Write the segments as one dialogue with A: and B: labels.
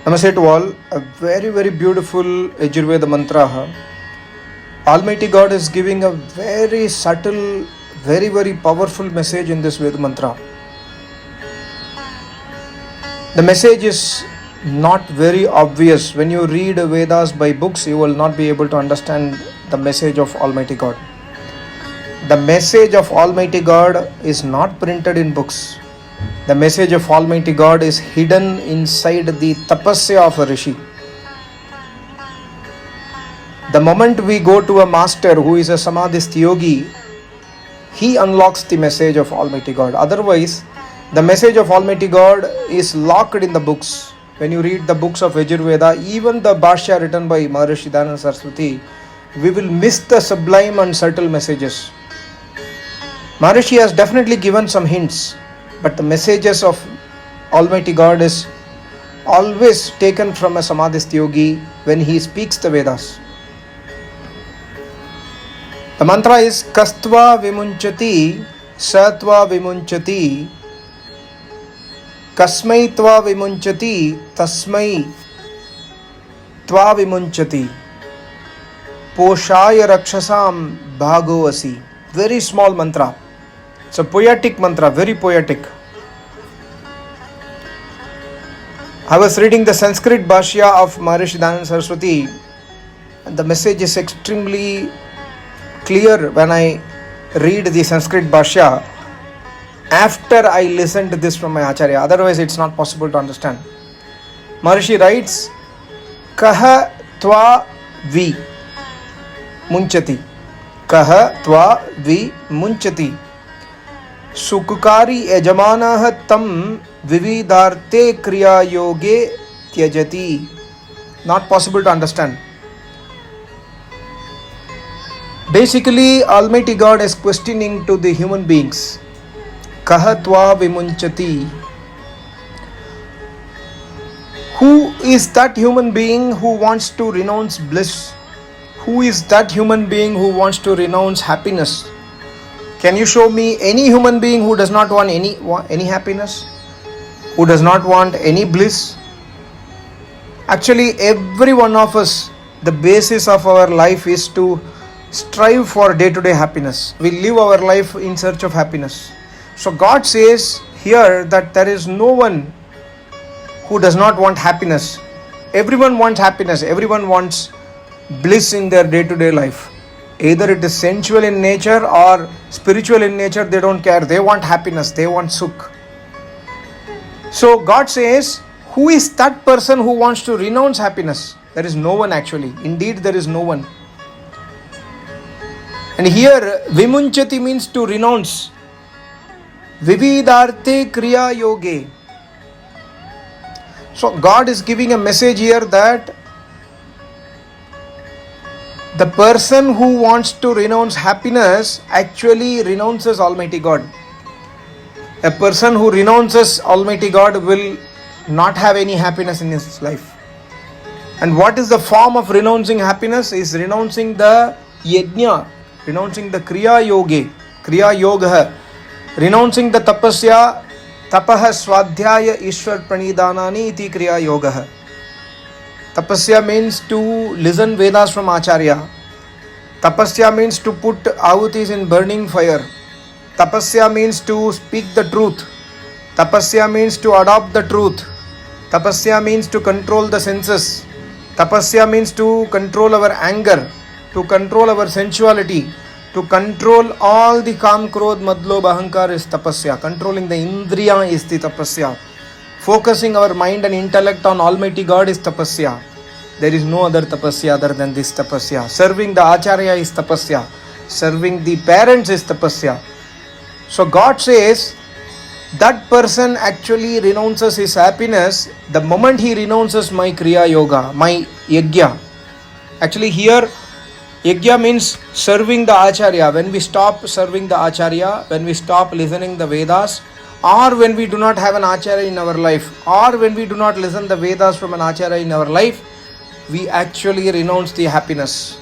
A: Namaste to all. A very, very beautiful Yajurveda mantra. Almighty God is giving a very subtle, very, very powerful message in this Veda mantra. The message is not very obvious. When you read Vedas by books, you will not be able to understand the message of Almighty God. The message of Almighty God is not printed in books. The message of Almighty God is hidden inside the tapasya of a rishi. The moment we go to a master who is a samadhist yogi, he unlocks the message of Almighty God. Otherwise, the message of Almighty God is locked in the books. When you read the books of Yajurveda, even the Bhaago written by Maharishi Dhananda Saraswati, we will miss the sublime and subtle messages. Maharishi has definitely given some hints, but the messages of Almighty God is always taken from a samadhist yogi when he speaks the Vedas. The mantra is Kastva vimunchati, satva vimunchati, kasmai tva vimunchati, tasmai tva vimunchati, Poshaaya rakshasaam bhaago asi. Very small mantra. It's a poetic mantra, very poetic. I was reading the Sanskrit Bhashya of Maharishi Dhananda Saraswati, and the message is extremely clear when I read the Sanskrit Bhashya after I listened to this from my Acharya. Otherwise, it's not possible to understand. Maharishi writes, Kaha tva vi munchati. Kaha tva vi munchati. Sukukari yajamanaha tam vividarte kriya yoge tyajati. Not possible to understand. Basically, Almighty God is questioning to the human beings. Kaha tva vimunchati. Who is that human being who wants to renounce bliss? Who is that human being who wants to renounce happiness? Can you show me any human being who does not want any happiness? Who does not want any bliss? Actually, every one of us, the basis of our life is to strive for day-to-day happiness. We live our life in search of happiness. So God says here that there is no one who does not want happiness. Everyone wants happiness. Everyone wants bliss in their day-to-day life. Either it is sensual in nature or spiritual in nature, they don't care. They want happiness. They want sukha. So God says, who is that person who wants to renounce happiness? There is no one actually. Indeed, there is no one. And here, vimunchati means to renounce. Vividarte kriya yoge. So God is giving a message here that the person who wants to renounce happiness actually renounces Almighty God. A person who renounces Almighty God will not have any happiness in his life. And what is the form of renouncing happiness? Is renouncing the yagya, renouncing the kriya yoga, renouncing the tapasya, tapaha swadhyaya ishwar pranidhanani iti kriya yoga. Tapasya means to listen Vedas from Acharya. Tapasya means to put ahutis in burning fire. Tapasya means to speak the truth. Tapasya means to adopt the truth. Tapasya means to control the senses. Tapasya means to control our anger, to control our sensuality, to control all the kam, krodh, madlobh, ahankar is tapasya. Controlling the indriya is the tapasya. Focusing our mind and intellect on Almighty God is tapasya. There is no other tapasya other than this tapasya. Serving the Acharya is tapasya. Serving the parents is tapasya. So God says that person actually renounces his happiness the moment he renounces my kriya yoga, my yagya. Actually here, yagya means serving the Acharya. When we stop serving the Acharya, when we stop listening the Vedas, or when we do not have an Acharya in our life, or when we do not listen the Vedas from an Acharya in our life, we actually renounce the happiness.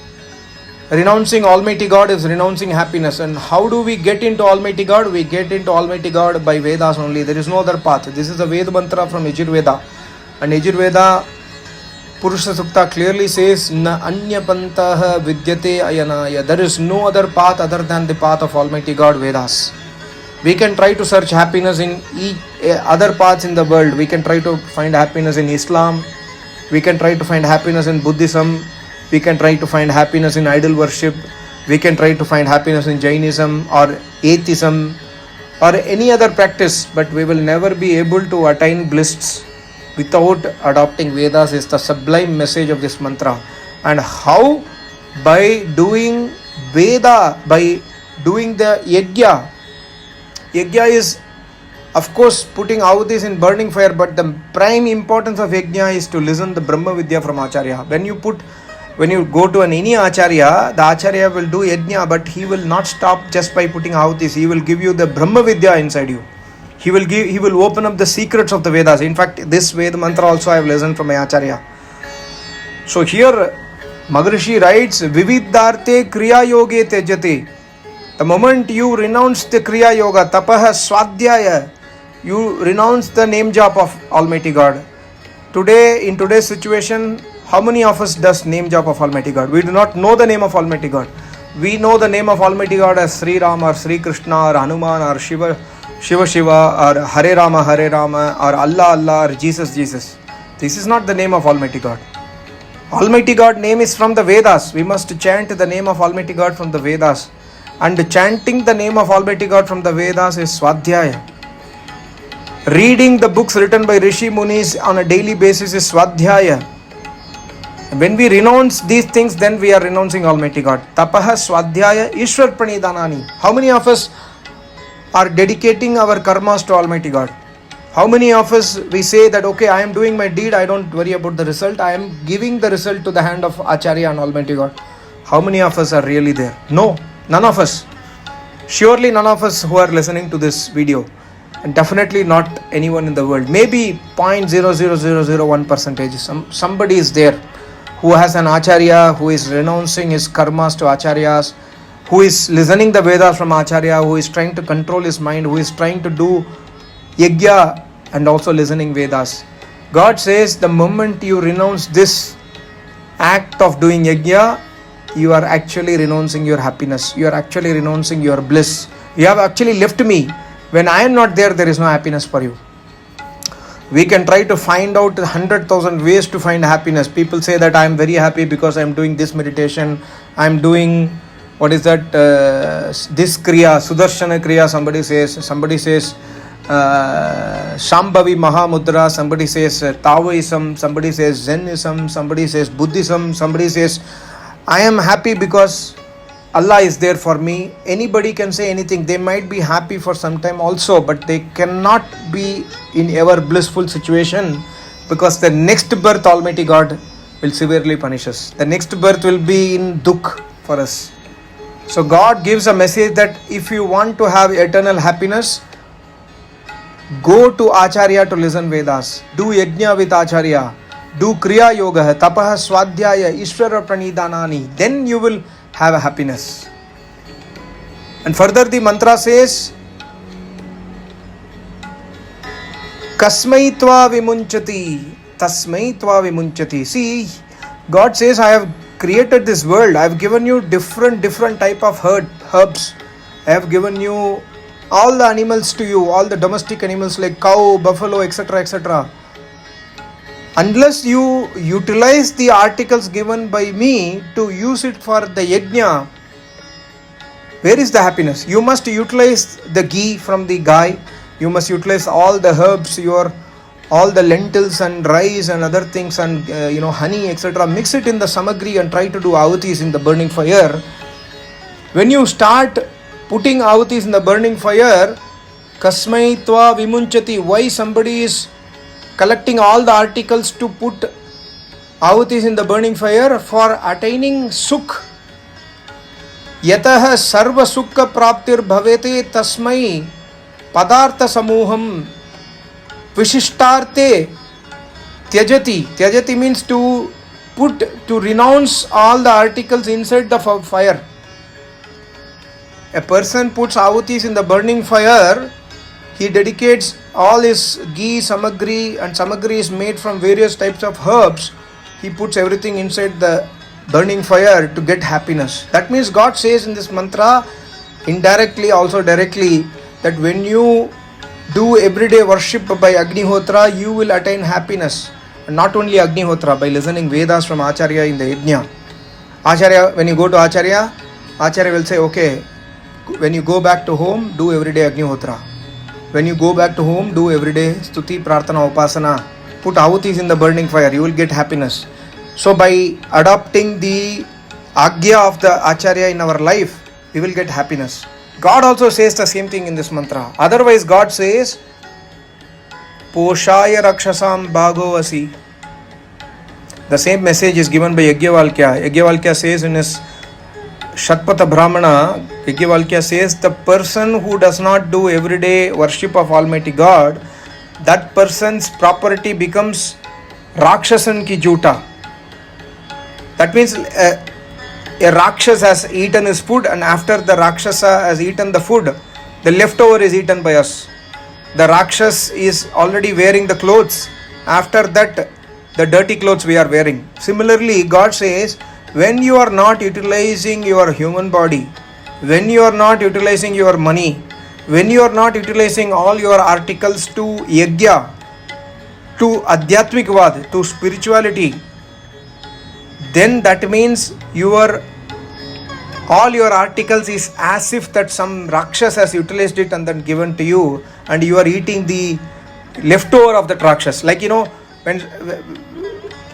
A: Renouncing Almighty God is renouncing happiness. And how do we get into Almighty God? We get into Almighty God by Vedas only. There is no other path. This is a Veda mantra from Yajurveda. And Yajurveda Purusha Sukta clearly says, Na anya pantaha vidyate ayanaya. There is no other path other than the path of Almighty God, Vedas. We can try to search happiness in other paths in the world. We can try to find happiness in Islam. We can try to find happiness in Buddhism. We can try to find happiness in idol worship. We can try to find happiness in Jainism or atheism or any other practice, but we will never be able to attain bliss without adopting Vedas is the sublime message of this mantra. And how? By doing Veda, by doing the yagya. Yagya is, of course, putting ahutis in burning fire, but the prime importance of yagya is to listen the Brahma Vidya from Acharya. When you go to any Acharya, the Acharya will do yajna, but he will not stop just by putting ahutis. He will give you the Brahma Vidya inside you. He will open up the secrets of the Vedas. In fact, this Veda mantra also I have listened from my Acharya. So here, Maharishi writes, Vividarte Kriya Yoge Tejate. The moment you renounce the Kriya Yoga, Tapaha Swadhyaya, you renounce the name jap of Almighty God. Today, in today's situation, how many of us does name jap of Almighty God? We do not know the name of Almighty God. We know the name of Almighty God as Sri Ram or Sri Krishna or Hanuman or Shiva or Hare Rama or Allah or Jesus. This is not the name of Almighty God. Almighty God name is from the Vedas. We must chant the name of Almighty God from the Vedas. And chanting the name of Almighty God from the Vedas is Swadhyaya. Reading the books written by Rishi Munis on a daily basis is Swadhyaya. When we renounce these things, then we are renouncing Almighty God. Tapaha Swadhyaya Ishwar Pranidhanani. How many of us are dedicating our karmas to Almighty God? How many of us we say that, okay, I am doing my deed, I don't worry about the result, I am giving the result to the hand of Acharya and Almighty God? How many of us are really there? No, none of us. Surely none of us who are listening to this video. And definitely not anyone in the world. Maybe 0.00001%. Somebody is there who has an Acharya, who is renouncing his karmas to Acharyas, who is listening the Vedas from Acharya, who is trying to control his mind, who is trying to do Yagya and also listening Vedas. God says the moment you renounce this act of doing Yagya, you are actually renouncing your happiness. You are actually renouncing your bliss. You have actually left me. When I am not there, there is no happiness for you. We can try to find out 100,000 ways to find happiness. People say that I am very happy because I am doing this meditation. I am doing, this Kriya, Sudarshana Kriya, somebody says Shambhavi Mahamudra, somebody says Taoism, somebody says Zenism, somebody says Buddhism, somebody says I am happy because Allah is there for me. Anybody can say anything. They might be happy for some time also, but they cannot be in ever blissful situation, because the next birth Almighty God will severely punish us. The next birth will be in dukh for us. So God gives a message that if you want to have eternal happiness, go to Acharya to listen Vedas. Do Yajna with Acharya. Do Kriya Yoga, Tapaha Swadhyaya, Ishwara Pranidhanani. Then you will have a happiness. And further the mantra says, kasmai tva vimunchati, tasmai tva vimunchati. See, God says, I have created this world. I have given you different type of herbs. I have given you all the animals to you, all the domestic animals like cow, buffalo, etc. Unless you utilize the articles given by me to use it for the yajna, where is the happiness? You must utilize the ghee from the gai. You must utilize all the herbs, all the lentils and rice and other things and honey, etc. Mix it in the samagri and try to do ahutis in the burning fire. When you start putting ahutis in the burning fire, kasmai tva vimunchati. Why somebody is collecting all the articles to put ahutis in the burning fire? For attaining sukha. Yataha sarva sukha praaptirbhaveth tasmai padaarta samuham vishishtarte tyajati. Tyajati means to renounce all the articles inside the fire. A person puts ahutis in the burning fire, he dedicates all his ghee, samagri, and samagri is made from various types of herbs. he puts everything inside the burning fire to get happiness. That means God says in this mantra, indirectly, also directly, that when you do everyday worship by Agnihotra, you will attain happiness. And not only Agnihotra, by listening Vedas from Acharya in the Yajna. Acharya, when you go to Acharya will say, okay, when you go back to home, do everyday Agnihotra. When you go back to home, do everyday Stuti, Prarthana, Upasana. Put ahutis in the burning fire, you will get happiness. So by adopting the Yagya of the Acharya in our life, we will get happiness. God also says the same thing in this mantra. Otherwise, God says, Poshaaya rakshasaam bhaago asi. The same message is given by Yagyavalkya. Yagyavalkya says in his Shatpatha Brahmana, Yagyavalkya says, the person who does not do everyday worship of Almighty God, that person's property becomes rakshasan ki juta. That means a Rakshas has eaten his food, and after the Rakshasa has eaten the food, the leftover is eaten by us. The Rakshas is already wearing the clothes. After that, the dirty clothes we are wearing. Similarly, God says, when you are not utilizing your human body, when you are not utilizing your money, when you are not utilizing all your articles to yagya, to adhyatmikvad, to spirituality, then that means all your articles is as if that some Rakshas has utilized it and then given to you, and you are eating the leftover of that Rakshas. Like, when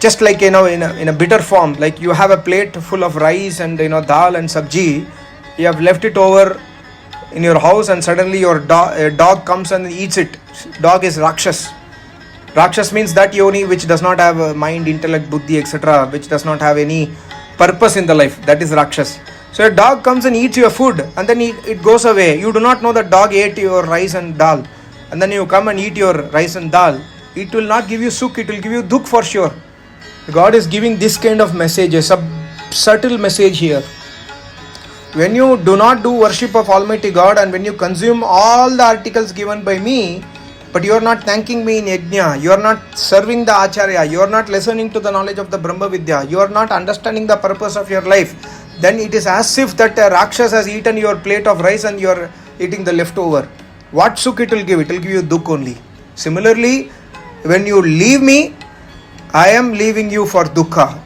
A: just like, in a bitter form, like you have a plate full of rice and dal and sabji, you have left it over in your house, and suddenly your dog comes and eats it. Dog is Rakshas. Rakshas means that yoni which does not have a mind, intellect, buddhi, etc., which does not have any purpose in the life. That is Rakshas. So a dog comes and eats your food, and then it goes away. You do not know that dog ate your rice and dal, and then you come and eat your rice and dal. It will not give you sukha, it will give you dukh for sure. God is giving this kind of message, a subtle message here. When you do not do worship of Almighty God, and when you consume all the articles given by me, but you are not thanking me in yagya, you are not serving the Acharya, you are not listening to the knowledge of the Brahma Vidya, you are not understanding the purpose of your life, then it is as if that a Rakshas has eaten your plate of rice and you are eating the leftover. What sukha it will give? It will give you dukh only. Similarly, when you leave me, I am leaving you for dukkha.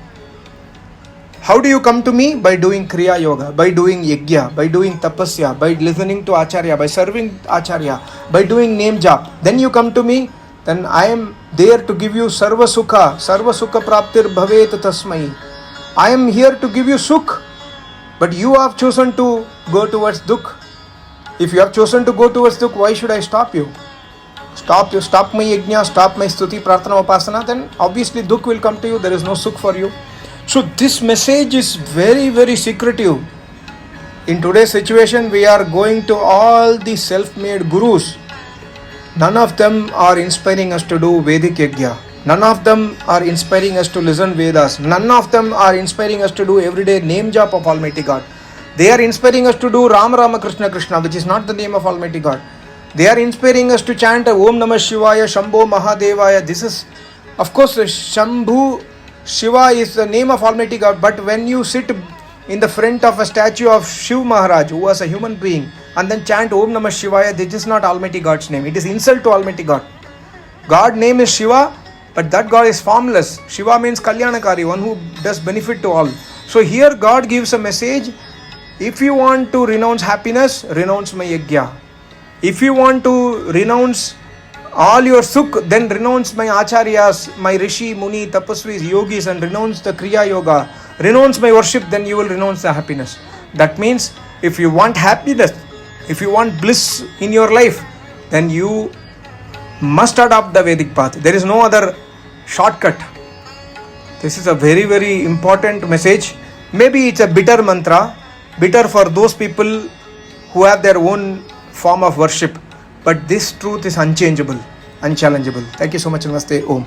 A: How do you come to me? By doing kriya yoga, by doing yagya, by doing tapasya, by listening to Acharya, by serving Acharya, by doing name jap. Then you come to me, then I am there to give you sarva sukha praaptirbhaveth tasmai. I am here to give you sukh, but you have chosen to go towards dukh. If you have chosen to go towards dukh, why should I stop you? Stop my yagya, stop my stuti, prarthana, upasana, then obviously dukh will come to you. There is no sukh for you. So this message is very, very secretive. In today's situation, we are going to all the self-made gurus. None of them are inspiring us to do Vedic yagya. None of them are inspiring us to listen Vedas. None of them are inspiring us to do everyday name jap of Almighty God. They are inspiring us to do Ram Rama Krishna Krishna, which is not the name of Almighty God. They are inspiring us to chant Om Namah Shivaya, Shambho Mahadevaya. This is, of course, Shambhu Shiva is the name of Almighty God. But when you sit in the front of a statue of Shiv Maharaj, who was a human being, and then chant Om Namah Shivaya, this is not Almighty God's name. It is insult to Almighty God. God's name is Shiva, but that God is formless. Shiva means Kalyanakari, one who does benefit to all. So here God gives a message. If you want to renounce happiness, renounce my yagya. If you want to renounce all your sukh, then renounce my acharyas, my rishi, muni, tapasvis, yogis, and renounce the kriya yoga. Renounce my worship, then you will renounce the happiness. That means if you want happiness, if you want bliss in your life, then you must adopt the Vedic path. There is no other shortcut. This is a very, very important message. Maybe it's a bitter mantra, bitter for those people who have their own form of worship. But this truth is unchangeable, unchallengeable. Thank you so much. Namaste. Om.